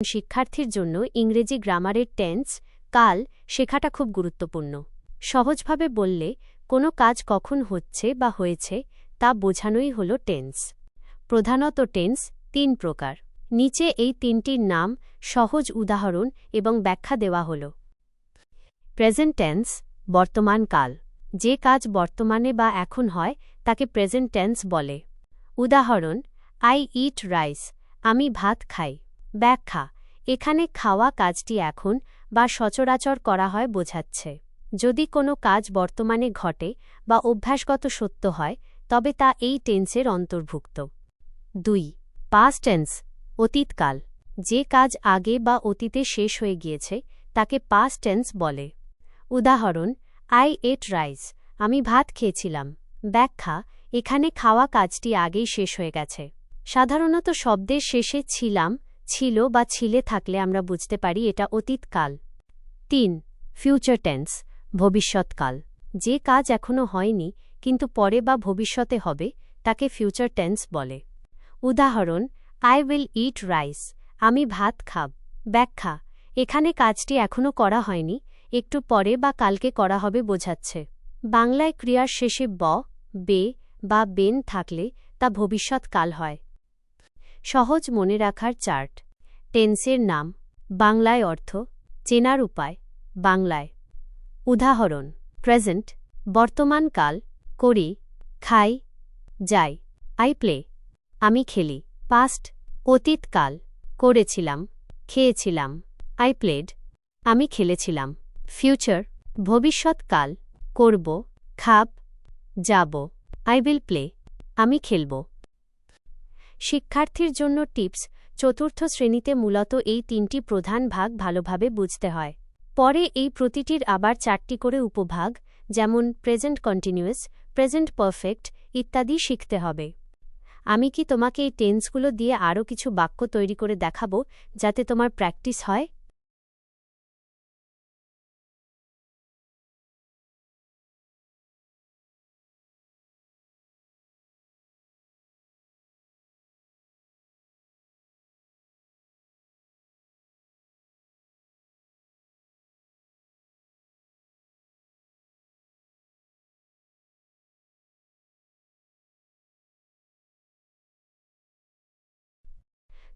শিক্ষার্থীর জন্য ইংরেজি গ্রামারের টেন্স কাল শেখাটা খুব গুরুত্বপূর্ণ। সহজভাবে বললে কোনো কাজ কখন হচ্ছে বা হয়েছে তা বোঝানোই হল টেন্স। প্রধানত টেন্স ৩ প্রকার। নিচে এই ৩টির নাম, সহজ উদাহরণ এবং ব্যাখ্যা দেওয়া হল। প্রেজেন্ট টেন্স বর্তমান কাল। যে কাজ বর্তমানে বা এখন হয় তাকে প্রেজেন্ট টেন্স বলে। উদাহরণ: আই ইট রাইস, আমি ভাত খাই। ব্যাখ্যা: এখানে খাওয়া কাজটি এখন বা সচরাচর করা হয় বোঝাচ্ছে। যদি কোনো কাজ বর্তমানে ঘটে বা অভ্যাসগত সত্য হয় তবে তা এই টেন্সের অন্তর্ভুক্ত। ২. পাস্ট টেন্স অতীতকাল। যে কাজ আগে বা অতীতে শেষ হয়ে গিয়েছে তাকে পাস্ট টেন্স বলে। উদাহরণ: আই এট রাইস, আমি ভাত খেয়েছিলাম। ব্যাখ্যা: এখানে খাওয়া কাজটি আগেই শেষ হয়ে গেছে। সাধারণত শব্দের শেষে ছিলাম, ছিল বা ছিলে থাকলে আমরা বুঝতে পারি এটা অতীতকাল। ৩. Future tense ভবিষ্যৎকাল। যে কাজ এখনও হয়নি কিন্তু পরে বা ভবিষ্যতে হবে তাকে ফিউচার টেন্স বলে। উদাহরণ: আই উইল ইট রাইস, আমি ভাত খাব। ব্যাখ্যা: এখানে কাজটি এখনও করা হয়নি, একটু পরে বা কালকে করা হবে বোঝাচ্ছে। বাংলায় ক্রিয়ার শেষে ব, বে বা বেন থাকলে তা ভবিষ্যৎকাল হয়। সহজ মনে রাখার চার্ট। টেন্সের নাম, বাংলায় অর্থ, চেনার উপায়, বাংলায়। উদাহরণ: প্রেজেন্ট বর্তমান কাল, করি, খাই, যাই। আই প্লে, আমি খেলি। পাস্ট অতীতকাল, করেছিলাম, খেয়েছিলাম। আই প্লেড, আমি খেলেছিলাম। ফিউচার ভবিষ্যৎকাল, করব, খাব, যাব। আই উইল প্লে, আমি খেলব। শিক্ষার্থীর জন্য টিপস: চতুর্থ শ্রেণীতে মূলত এই ৩টি প্রধান ভাগ ভালোভাবে বুঝতে হয়। পরে এই প্রতিটির আবার ৪টি করে উপভাগ, যেমন প্রেজেন্ট কন্টিনিউয়াস, প্রেজেন্ট পারফেক্ট ইত্যাদি শিখতে হবে। আমি কি তোমাকে এই টেন্সগুলো দিয়ে আরও কিছু বাক্য তৈরি করে দেখাবো যাতে তোমার প্র্যাকটিস হয়?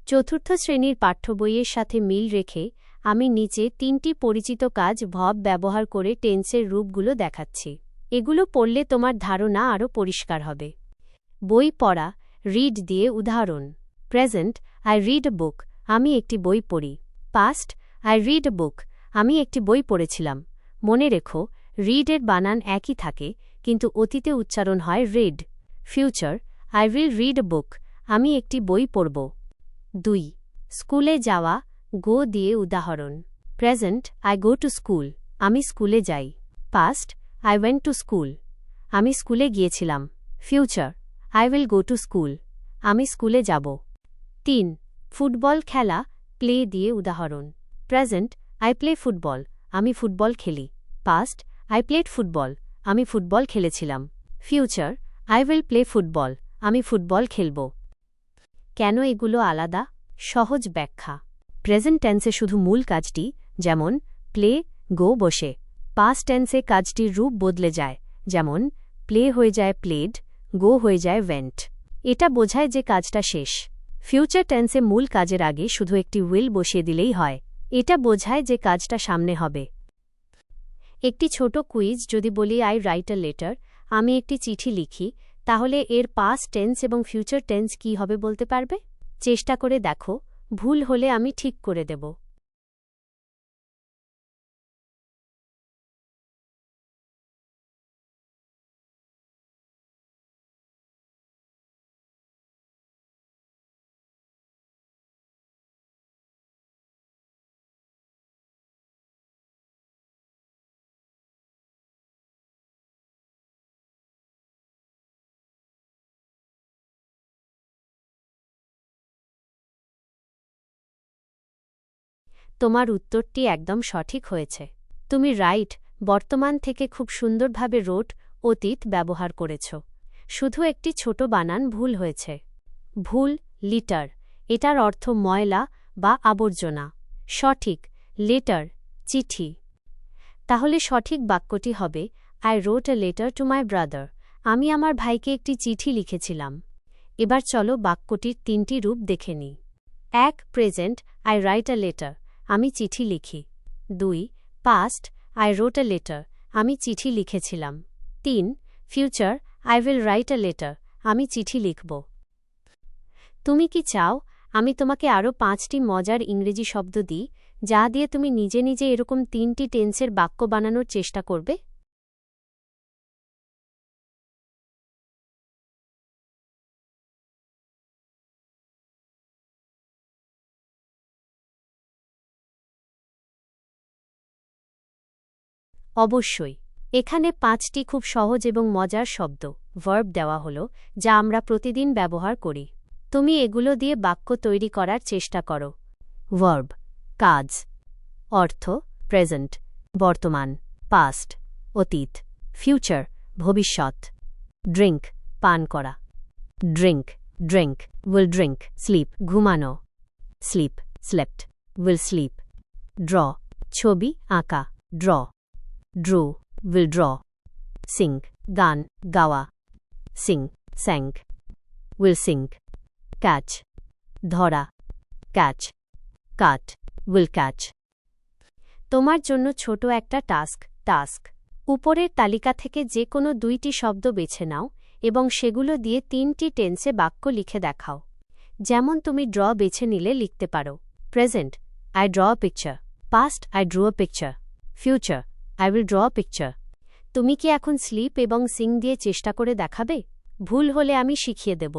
চতুর্থ শ্রেণীর পাঠ্য বইয়ের সাথে মিল রেখে আমি নিচে ৩টি পরিচিত কাজ ভার্ব ব্যবহার করে টেন্সের রূপগুলো দেখাচ্ছি। এগুলো পড়লে তোমার ধারণা আরও পরিষ্কার হবে। বই পড়া, রিড দিয়ে উদাহরণ: present I read a book, আমি একটি বই পড়ি। Past I read a book, আমি একটি বই পড়েছিলাম। মনে রেখো, রিড এর বানান একই থাকে কিন্তু অতীতে উচ্চারণ হয় read. Future I will read a book, আমি একটি বই পড়ব। ২. স্কুলে যাওয়া, গো দিয়ে উদাহরণ: present I go to school, আমি স্কুলে যাই। Past I went to school, আমি স্কুলে গিয়েছিলাম। Future I will go to school, আমি স্কুলে যাব। ৩. ফুটবল খেলা, প্লে দিয়ে উদাহরণ: প্রেজেন্ট আই প্লে ফুটবল, আমি ফুটবল খেলি। পাস্ট আই প্লেড ফুটবল, আমি ফুটবল খেলেছিলাম। Future I will play football, আমি ফুটবল খেলব। কেন এগুলো আলাদা? সহজ ব্যাখ্যা। প্রেজেন্ট টেন্সে শুধু মূল কাজটি, যেমন প্লে, গো বসে। পাস্ট টেন্সে কাজটির রূপ বদলে যায়, যেমন প্লে হয়ে যায় প্লেড, গো হয়ে যায় ওয়েন্ট। এটা বোঝায় যে কাজটা শেষ। ফিউচার টেন্সে মূল কাজের আগে শুধু একটি উইল বসিয়ে দিলেই হয়। এটা বোঝায় যে কাজটা সামনে হবে। একটি ছোট কুইজ: যদি বলি আই রাইট আ লেটার, আমি একটি চিঠি লিখি, তাহলে এর পাস্ট টেন্স এবং ফিউচার টেন্স কী হবে বলতে পারবে? চেষ্টা করে দেখো, ভুল হলে আমি ঠিক করে দেব। তোমার উত্তরটি একদম সঠিক হয়েছে। তুমি রাইট বর্তমান থেকে খুব সুন্দরভাবে রোট অতীত ব্যবহার করেছ। শুধু একটি ছোট বানান ভুল হয়েছে। ভুল লিটার, এটার অর্থ ময়লা বা আবর্জনা। সঠিক, লেটার, চিঠি। তাহলে সঠিক বাক্যটি হবে I রোট a letter to my brother. আমি আমার ভাইকে একটি চিঠি লিখেছিলাম। এবার চলো বাক্যটির 3টি রূপ দেখে নিই। 1. Present, I write a letter, আমি চিঠি লিখি। 2. পাস্ট, আই রোট এ লেটার, আমি চিঠি লিখেছিলাম। 3. Future, I will write a letter, আমি চিঠি লিখব। তুমি কি চাও আমি তোমাকে আরও 5টি মজার ইংরেজি শব্দ দিই, যা দিয়ে তুমি নিজে নিজে এরকম 3টি টেন্সের বাক্য বানানোর চেষ্টা করবে? অবশ্যই। এখানে 5টি খুব সহজ এবং মজার শব্দ, ভার্ব দেওয়া হলো, যা আমরা প্রতিদিন ব্যবহার করি। তুমি এগুলো দিয়ে বাক্য তৈরি করার চেষ্টা করো। ভার্ব, কাজ। অর্থ, প্রেজেন্ট, বর্তমান, পাস্ট, অতীত। ফিউচার, ভবিষ্যৎ। ড্রিঙ্ক, পান করা। Drink, drink, will drink. Sleep, ঘুমানো। Sleep, slept, will sleep. Draw, ছবি আঁকা। Draw, drew, will draw. Sing, গান গাওয়া। Sing, sang, will sing. Catch, ধরা। Catch, caught, will catch. তোমার জন্য ছোট একটা টাস্ক। উপরের তালিকা থেকে যে কোনো 2টি শব্দ বেছে নাও এবং সেগুলো দিয়ে 3টি টেন্সে বাক্য লিখে দেখাও। যেমন তুমি ড্র বেছে নিলে লিখতে পারো present, I draw a picture. Past, I drew a picture. Future, I will draw a picture. তুমি কি এখন স্লিপ এবং সিং দিয়ে চেষ্টা করে দেখাবে? ভুল হলে আমি শিখিয়ে দেব।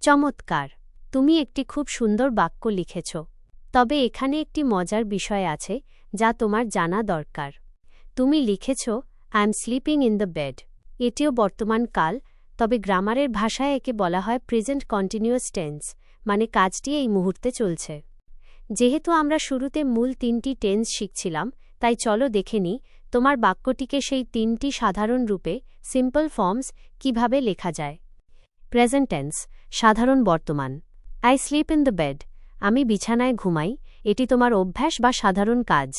চমৎকার! তুমি একটি খুব সুন্দর বাক্য লিখেছ। তবে এখানে একটি মজার বিষয় আছে যা তোমার জানা দরকার। তুমি লিখেছ I am sleeping in the bed. এটিও বর্তমান কাল, তবে গ্রামারের ভাষায় একে বলা হয় প্রেজেন্ট কন্টিনিউয়াস টেন্স, মানে কাজটি এই মুহূর্তে চলছে। যেহেতু আমরা শুরুতে মূল 3টি টেন্স শিখছিলাম, তাই চলো দেখে নিই তোমার বাক্যটিকে সেই 3টি সাধারণ রূপে সিম্পল ফর্মস কিভাবে লেখা যায়। প্রেজেন্ট টেন্স, সাধারণ বর্তমান। I sleep in the bed, আমি বিছানায় ঘুমাই, এটি তোমার অভ্যাস বা সাধারণ কাজ।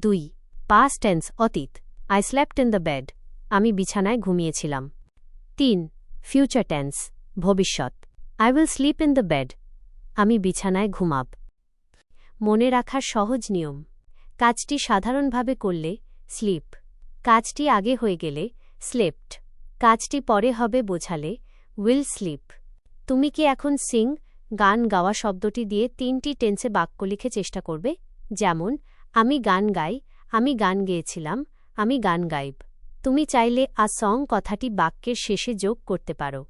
2. পাস্ট টেন্স, অতীত। I slept in the bed, আমি বিছানায় ঘুমিয়েছিলাম। 3. ফিউচার টেন্স, ভবিষ্যৎ। I will slip in the bed, আমি বিছানায় ঘুমাব। মনে রাখার সহজ নিয়ম: কাজটি সাধারণভাবে করলে স্লিপ, কাজটি আগে হয়ে গেলে স্লেপ্ট, কাজটি পরে হবে বোঝালে উইল স্লিপ। তুমি কি এখন সিং, গান গাওয়া শব্দটি দিয়ে 3টি টেন্সে বাক্য লিখে চেষ্টা করবে? যেমন, আমি গান গাই, আমি গান গেয়েছিলাম, আমি গান গাইব। তুমি চাইলে আ সং কথাটি বাক্যের শেষে যোগ করতে পারো।